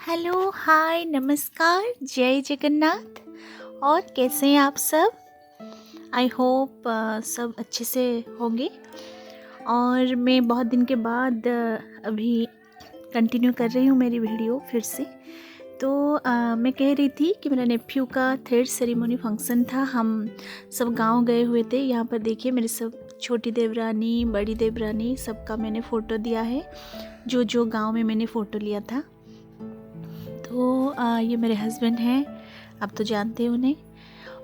Hello, हाय, नमस्कार, जय जगन्नाथ। और कैसे हैं आप सब? आई होप सब अच्छे से होंगे। और मैं बहुत दिन के बाद अभी कंटिन्यू कर रही हूँ मेरी वीडियो फिर से। तो मैं कह रही थी कि मेरा नेफ्यू का थ्रेड सेरेमनी फंक्शन था। हम सब गांव गए हुए थे। यहाँ पर देखिए मेरे सब छोटी देवरानी, बड़ी देवरानी, सबका मैंने फ़ोटो दिया है, जो गांव में मैंने फ़ोटो लिया था। तो ये मेरे हस्बैंड हैं, आप तो जानते हैं उन्हें।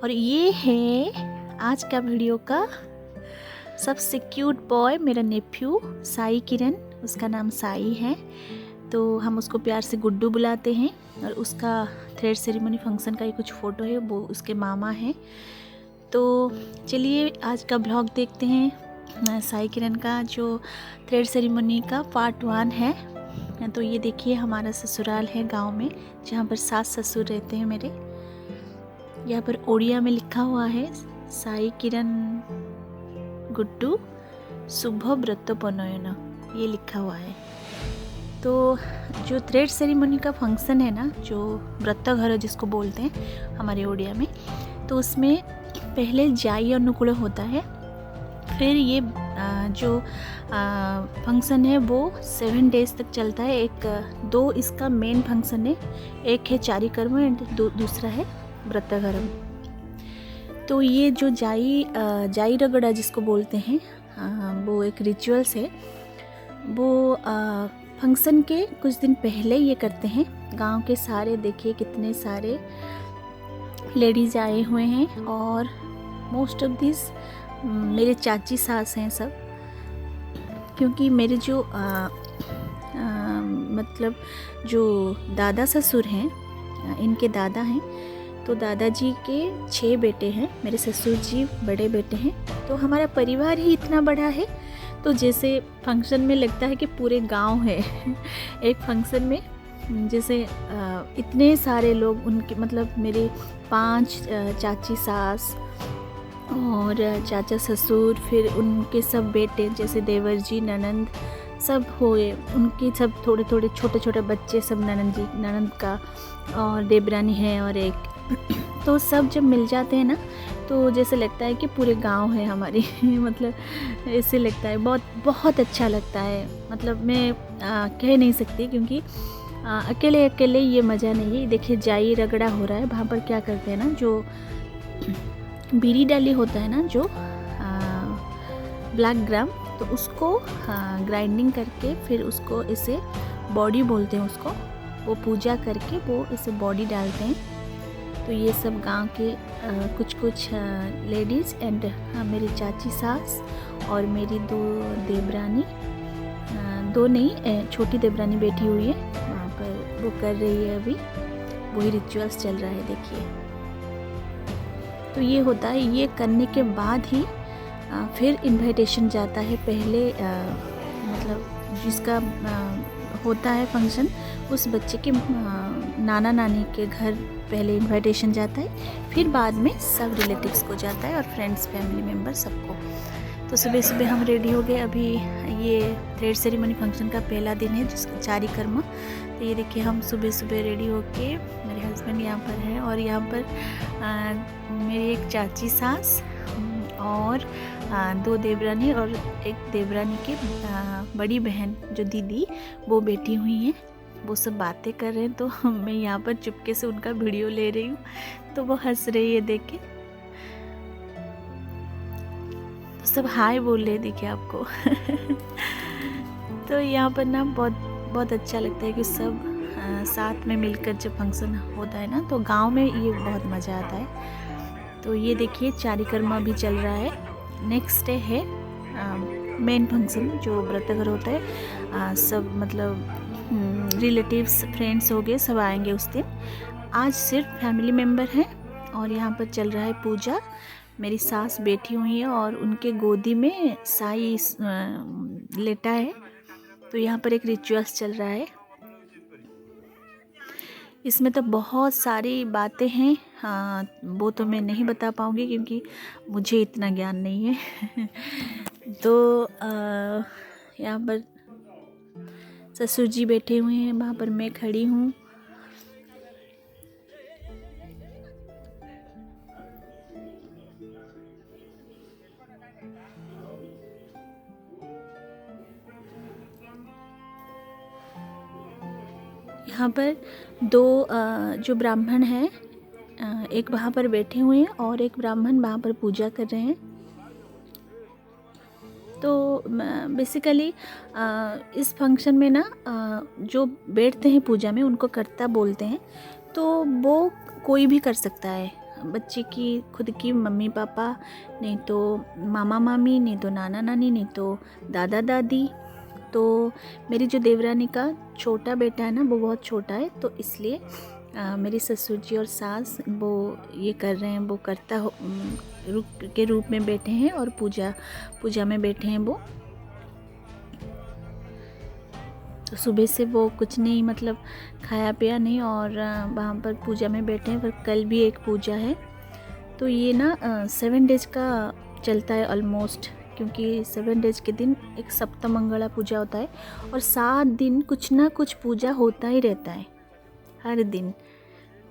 और ये है आज का वीडियो का सबसे क्यूट बॉय, मेरा नेफ्यू साई किरण। उसका नाम साई है, तो हम उसको प्यार से गुड्डू बुलाते हैं। और उसका थ्रेड सेरेमनी फंक्शन का ये कुछ फ़ोटो है, वो उसके मामा हैं। तो चलिए आज का ब्लॉग देखते हैं साई किरण का, जो थ्रेड सेरेमनी का पार्ट 1 है। तो ये देखिए हमारा ससुराल है गांव में, जहाँ पर सास ससुर रहते हैं मेरे। यहाँ पर ओडिया में लिखा हुआ है साई किरण गुड्डू शुभ व्रत पनयन, ये लिखा हुआ है। तो जो थ्रेड सेरेमनी का फंक्शन है ना, जो व्रत घर जिसको बोलते हैं हमारे ओडिया में, तो उसमें पहले जाई अनुकूल होता है। फिर ये जो फंक्शन है वो 7 डेज़ तक चलता है। दो इसका मेन फंक्शन है, एक है चारी कर्म एंड दूसरा है व्रतघरम। तो ये जो जाई रगड़ा जिसको बोलते हैं, वो एक रिचुअल्स है। वो फंक्शन के कुछ दिन पहले ये करते हैं। गांव के सारे देखिए कितने सारे लेडीज़ आए हुए हैं, और मोस्ट ऑफ दिस मेरे चाची सास हैं सब। क्योंकि मेरे जो मतलब जो दादा ससुर हैं, इनके दादा हैं, तो दादाजी के 6 बेटे हैं, मेरे ससुर जी बड़े बेटे हैं। तो हमारा परिवार ही इतना बड़ा है, तो जैसे फंक्शन में लगता है कि पूरे गांव है एक फंक्शन में। जैसे इतने सारे लोग, उनके मतलब मेरे 5 चाची सास और चाचा ससुर, फिर उनके सब बेटे जैसे देवर जी, ननंद सब हुए। उनके सब थोड़े थोड़े छोटे छोटे बच्चे सब, ननंद का और देवरानी है और एक तो सब जब मिल जाते हैं ना, तो जैसे लगता है कि पूरे गांव है हमारी मतलब ऐसे लगता है, बहुत बहुत अच्छा लगता है। मतलब मैं कह नहीं सकती, क्योंकि अकेले अकेले ये मज़ा नहीं है। देखिए जाई रगड़ा हो रहा है वहाँ पर। क्या करते हैं ना, जो बीरी डाली होता है ना, जो ब्लैक ग्राम, तो उसको ग्राइंडिंग करके फिर उसको इसे बॉडी बोलते हैं उसको, वो पूजा करके वो इसे बॉडी डालते हैं। तो ये सब गांव के कुछ लेडीज़ एंड मेरी चाची सास और मेरी 2 देवरानी, 2 नहीं, छोटी देवरानी बैठी हुई है वहाँ पर, वो कर रही है अभी, वही रिचुअल्स चल रहा है देखिए। तो ये होता है, ये करने के बाद ही फिर इनविटेशन जाता है। पहले मतलब जिसका होता है फंक्शन, उस बच्चे के नाना नानी के घर पहले इनविटेशन जाता है, फिर बाद में सब रिलेटिव्स को जाता है और फ्रेंड्स, फैमिली मेम्बर सबको। तो सुबह सुबह हम रेडी हो गए। अभी ये थ्रेड सेरेमनी फंक्शन का पहला दिन है, जिसका चारी कर्म। तो ये देखिए हम सुबह सुबह रेडी होके, मेरे हस्बैंड यहाँ पर हैं, और यहाँ पर मेरी एक चाची सास और 2 देवरानी और एक देवरानी की बड़ी बहन जो दीदी, वो बैठी हुई हैं। वो सब बातें कर रहे हैं, तो मैं यहाँ पर चुपके से उनका वीडियो ले रही हूँ। तो वो हंस रही है देख के, तो सब हाय बोल रहे देखिए आपको तो यहाँ पर ना बहुत बहुत अच्छा लगता है कि सब साथ में मिलकर जब फंक्शन होता है ना, तो गांव में ये बहुत मज़ा आता है। तो ये देखिए चारी कर्मा भी चल रहा है। नेक्स्ट डे है मेन फंक्शन, जो व्रतघर होता है। सब मतलब रिलेटिव्स, फ्रेंड्स हो गए, सब आएंगे उस दिन। आज सिर्फ फैमिली मेम्बर हैं, और यहाँ पर चल रहा है पूजा। मेरी सास बैठी हुई है और उनके गोदी में साई लेटा है। तो यहाँ पर एक रिचुअल्स चल रहा है। इसमें तो बहुत सारी बातें हैं, हाँ, वो तो मैं नहीं बता पाऊँगी क्योंकि मुझे इतना ज्ञान नहीं है तो यहाँ पर ससुर जी बैठे हुए हैं, वहाँ पर मैं खड़ी हूँ, यहाँ पर दो जो ब्राह्मण हैं, एक वहाँ पर बैठे हुए हैं और एक ब्राह्मण वहाँ पर पूजा कर रहे हैं। तो बेसिकली इस फंक्शन में ना जो बैठते हैं पूजा में उनको कर्ता बोलते हैं। तो वो कोई भी कर सकता है, बच्चे की खुद की मम्मी पापा, नहीं तो मामा मामी, नहीं तो नाना नानी, नहीं तो दादा दादी। तो मेरी जो देवरानी का छोटा बेटा है ना, वो बहुत छोटा है, तो इसलिए मेरी ससुर जी और सास वो ये कर रहे हैं, वो कर्ता के रूप में बैठे हैं और पूजा में बैठे हैं वो। तो सुबह से वो कुछ नहीं, मतलब खाया पिया नहीं, और वहाँ पर पूजा में बैठे हैं। पर कल भी एक पूजा है, तो ये ना 7 डेज का चलता है ऑलमोस्ट, क्योंकि 7 डेज के दिन एक सप्तमंगला पूजा होता है और 7 दिन कुछ ना कुछ पूजा होता ही रहता है हर दिन।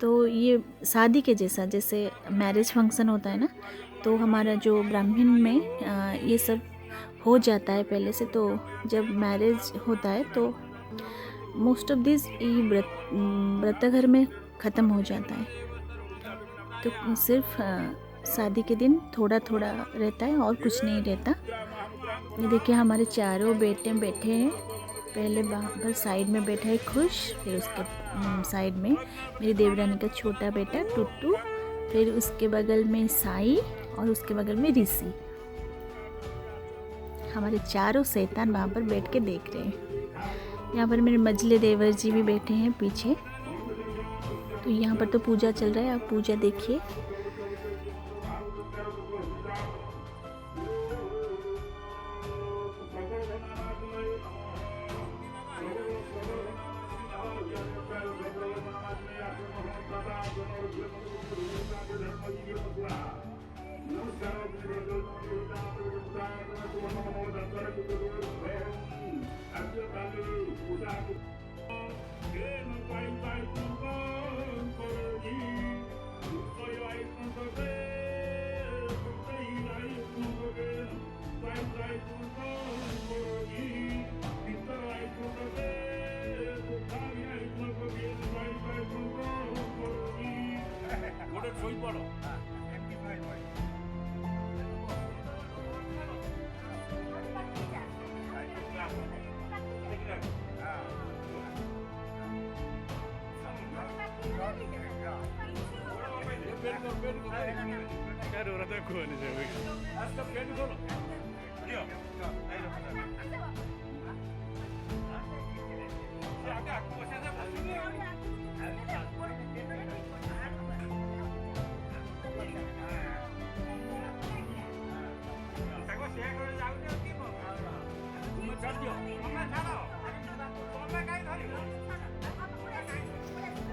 तो ये शादी के जैसा, जैसे मैरिज फंक्शन होता है ना, तो हमारा जो ब्राह्मण में ये सब हो जाता है पहले से। तो जब मैरिज होता है तो मोस्ट ऑफ दिस ये व्रत घर में ख़त्म हो जाता है। तो सिर्फ शादी के दिन थोड़ा थोड़ा रहता है और कुछ नहीं रहता। ये देखिए हमारे चारों बेटे बैठे हैं। पहले वहाँ पर साइड में बैठा है खुश, फिर उसके साइड में मेरी देवरानी का छोटा बेटा टुट्टू, फिर उसके बगल में साई और उसके बगल में ऋषि। हमारे चारों शैतान वहाँ पर बैठ के देख रहे हैं। यहाँ पर मेरे मझले देवर जी भी बैठे हैं पीछे। तो यहाँ पर तो पूजा चल रहा है, आप पूजा देखिए।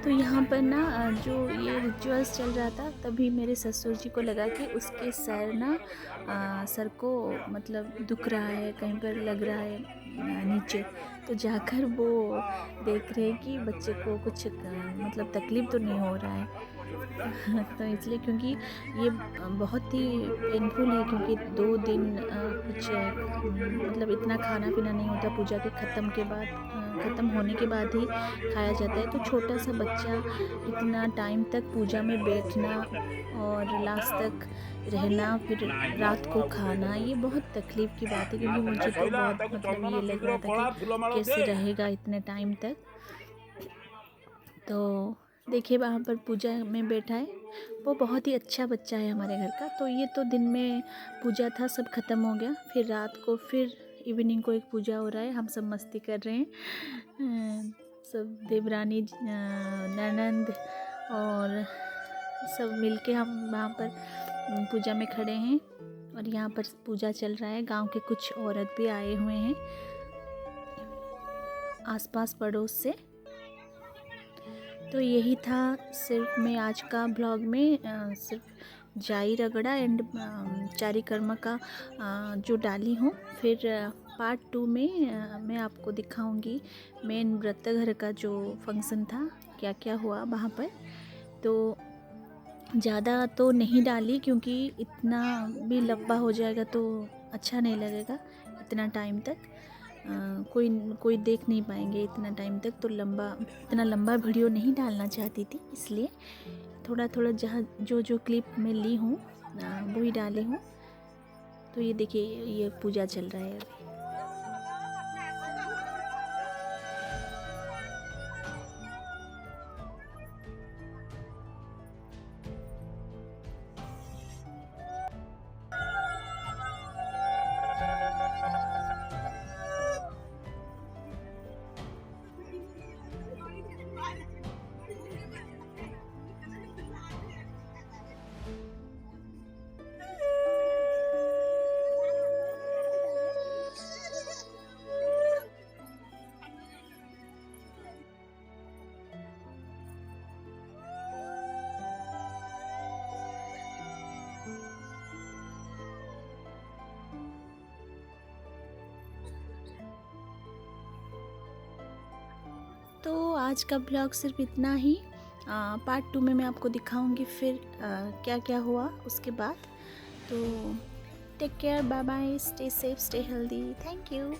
तो यहाँ पर ना जो ये रिचुअल्स चल रहा था, तभी मेरे ससुर जी को लगा कि उसके सर को मतलब दुख रहा है, कहीं पर लग रहा है नीचे। तो जाकर वो देख रहे हैं कि बच्चे को कुछ मतलब तकलीफ़ तो नहीं हो रहा है। तो इसलिए, क्योंकि ये बहुत ही पेनफुल है, क्योंकि 2 दिन कुछ मतलब इतना खाना पीना नहीं होता पूजा के ख़त्म होने के बाद ही खाया जाता है। तो छोटा सा बच्चा इतना टाइम तक पूजा में बैठना और लास्ट तक रहना, फिर रात को खाना, ये बहुत तकलीफ़ की बात है। क्योंकि मुझे तो बहुत मतलब ये लग रहा था कि कैसे रहेगा इतने टाइम तक। तो देखिए वहाँ पर पूजा में बैठा है, वो बहुत ही अच्छा बच्चा है हमारे घर का। तो ये तो दिन में पूजा था, सब ख़त्म हो गया। फिर रात को, फिर इवनिंग को एक पूजा हो रहा है, हम सब मस्ती कर रहे हैं। सब देवरानी, ननंद और सब मिलके हम वहाँ पर पूजा में खड़े हैं और यहाँ पर पूजा चल रहा है। गांव के कुछ औरत भी आए हुए हैं आसपास पड़ोस से। तो यही था सिर्फ मैं आज का ब्लॉग में सिर्फ जाई रगड़ा एंड चारी कर्म का जो डाली हूँ। फिर पार्ट 2 में मैं आपको दिखाऊंगी मेन व्रत घर का जो फंक्शन था, क्या क्या हुआ वहाँ पर। तो ज़्यादा तो नहीं डाली, क्योंकि इतना भी लंबा हो जाएगा तो अच्छा नहीं लगेगा इतना टाइम तक। कोई कोई देख नहीं पाएंगे इतना टाइम तक, तो इतना लंबा वीडियो नहीं डालना चाहती थी, इसलिए थोड़ा थोड़ा जहाँ जो जो क्लिप मैं ली हूँ वो ही डाली हूँ। तो ये देखिए, ये पूजा चल रहा है अभी। तो आज का ब्लॉग सिर्फ इतना ही। पार्ट 2 में मैं आपको दिखाऊंगी फिर क्या क्या हुआ उसके बाद। तो take care, bye bye, stay safe, stay healthy, thank you.